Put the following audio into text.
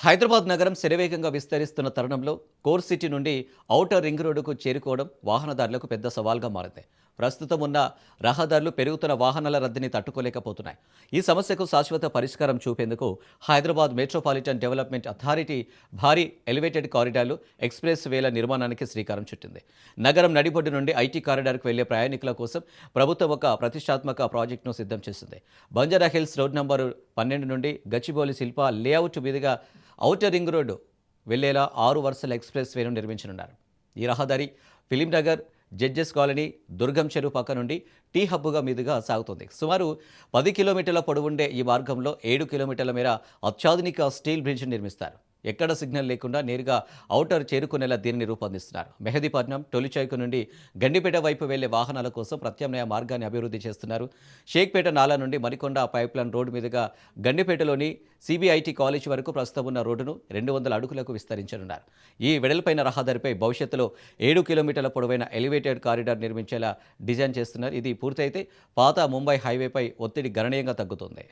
హైదరాబాద్ నగరం శరవేగంగా విస్తరిస్తున్న తరుణంలో కోర్ సిటీ నుండి ఔటర్ రింగ్ రోడ్డుకు చేరుకోవడం వాహనదారులకు పెద్ద సవాల్గా మారింది. ప్రస్తుతం ఉన్న రహదారులు పెరుగుతున్న వాహనాల రద్దీని తట్టుకోలేకపోతున్నాయి. ఈ సమస్యకు శాశ్వత పరిష్కారం చూపేందుకు హైదరాబాద్ మెట్రోపాలిటన్ డెవలప్మెంట్ అథారిటీ భారీ ఎలివేటెడ్ కారిడార్లు, ఎక్స్ప్రెస్ వేల నిర్మాణానికి శ్రీకారం చుట్టింది. నగరం నడిబొడ్డు నుండి ఐటీ కారిడార్కు వెళ్లే ప్రయాణికుల కోసం ప్రభుత్వం ఒక ప్రతిష్టాత్మక ప్రాజెక్టును సిద్ధం చేసింది. బంజారా హిల్స్ రోడ్ నంబరు 12 నుండి గచ్చిబౌలి శిల్ప లేఅవుట్ మీదుగా ఔటర్ రింగ్ రోడ్డు వెళ్లేలా 6 వరుసల ఎక్స్ప్రెస్ వేను నిర్మించనున్నారు. ఈ రహదారి ఫిలింనగర్, జడ్జెస్ కాలనీ, దుర్గం చెరువు పక్క నుండి టీ హబ్బుగా మీదుగా సాగుతుంది. సుమారు 10 కిలోమీటర్ల పొడవుండే ఈ మార్గంలో 7 కిలోమీటర్ల మేర అత్యాధునిక స్టీల్ బ్రిడ్జ్ నిర్మిస్తారు. ఎక్కడ సిగ్నల్ లేకుండా నేరుగా ఔటర్ చేరుకునేలా దీనిని రూపొందిస్తున్నారు. మెహదీపట్నం, టొలిచౌక నుండి గండిపేట వైపు వెళ్లే వాహనాల కోసం ప్రత్యామ్నాయ మార్గాన్ని అభివృద్ధి చేస్తున్నారు. షేక్పేట నాలా నుండి మణికొండ పైప్లైన్ రోడ్డు మీదుగా గండిపేటలోని సిబిఐటి కాలేజ్ వరకు ప్రస్తుతం ఉన్న రోడ్డును 200 అడుగులకు విస్తరించనున్నారు. ఈ వెడల్పైన రహదారిపై భవిష్యత్తులో 7 కిలోమీటర్ల పొడవైన ఎలివేటెడ్ కారిడార్ నిర్మించేలా డిజైన్ చేస్తున్నారు. ఇది పూర్తయితే పాత ముంబై హైవేపై ఒత్తిడి గణనీయంగా తగ్గుతుంది.